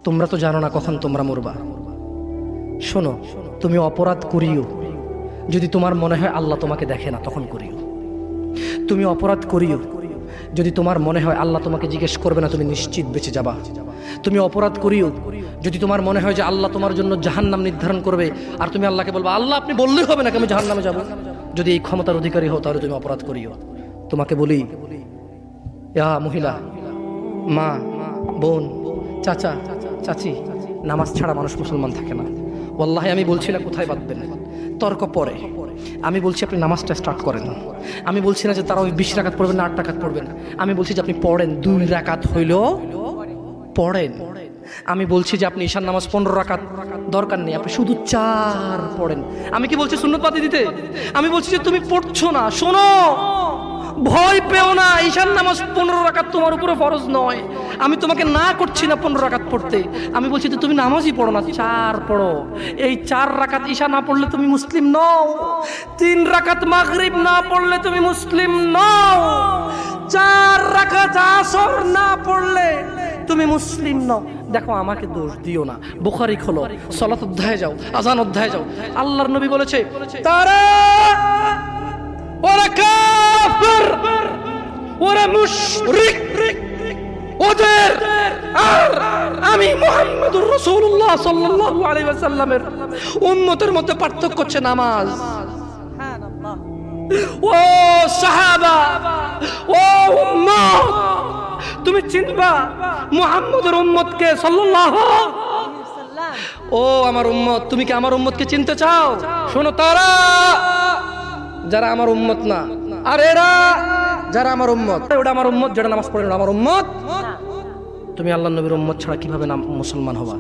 তোমরা তো জানো না কখন তোমরা মরবা। শোনো, তুমি অপরাধ করিও যদি তোমার মনে হয় আল্লাহ তোমাকে দেখে না, তখন করিও। তুমি অপরাধ করিও যদি তোমার মনে হয় আল্লাহ তোমাকে জিজ্ঞেস করবে না, তুমি নিশ্চিত বেঁচে যাবা। তুমি অপরাধ করিও যদি তোমার মনে হয় যে আল্লাহ তোমার জন্য জাহান্নাম নির্ধারণ করবে, আর তুমি আল্লাহকে বলবা আল্লাহ আপনি বললেই হবে না আমি জাহান্নামে যাব। যদি এই ক্ষমতার অধিকারী হও তাহলে তুমি অপরাধ করিও। তোমাকে বলি, ইয়া মহিলা, মা, বোন, চাচা, চাচি, নামাজ ছাড়া মানুষ মুসলমান থাকে না। ওয়াল্লাহি আমি বলছি না কোথায় বাঁধবেন, তর্ক পরে। আমি বলছি আপনি নামাজটা স্টার্ট করেন। আমি বলছি না যে তারা ওই 20 রাকাত পড়বেন না 8 রাকাত পড়বেন। আমি বলছি যে আপনি পড়েন, 2 রাকাত হইলেও পড়েন। আমি বলছি যে আপনি ঈশার নামাজ 15 রাকাত দরকার নেই, আপনি শুধু 4 পড়েন। আমি কি বলছি সুন্নত বাতি দিতে? আমি বলছি যে তুমি পড়ছো না, শোনো, ভয় পেও না। ঈশার নামাজ 15 রাকাত তোমার উপরে ফরজ নয়। আমি তোমাকে না করছি না 15 রাকাত পড়তে। আমি বলছি যে তুমি নামাজই পড়ো না, 4 পড়ো। এই 4 রাকাত ঈশা না পড়লে তুমি মুসলিম নও। 3 রাকাত মাগরিব না পড়লে তুমি মুসলিম নও। 4 রাকাত আসর না পড়লে তুমি মুসলিম নও। দেখো, আমাকে দোষ দিও না। বুখারী খোলো, সালাত অধ্যায়ে যাও, আযান অধ্যায়ে যাও। আল্লাহর নবী বলেছে তারা ওরা কাফির, ওরা মুশরিক, ওদের আর আমি মুহাম্মদুর রাসূলুল্লাহ সাল্লাল্লাহু আলাইহি ওয়াসাল্লামের উম্মতের মধ্যে পার্থক্য হচ্ছে নামাজ। ও সাহাবা, ও উম্মত, তুমি চিনবা মুহাম্মদের উম্মতকে সাল্লাল্লাহু আলাইহি ওয়াসাল্লাম। ও আমার উম্মত, তুমি কি আমার উম্মতকে চিনতে চাও? শোনো, তারা যারা আমার উম্মত না, আর এরা যারা আমার উম্মত। ওটা আমার উম্মত যেটা নামাজ পড়ে না, আমার উম্মত। তুমি আল্লাহর নবীর উম্মত ছাড়া কিভাবে মুসলমান হবা?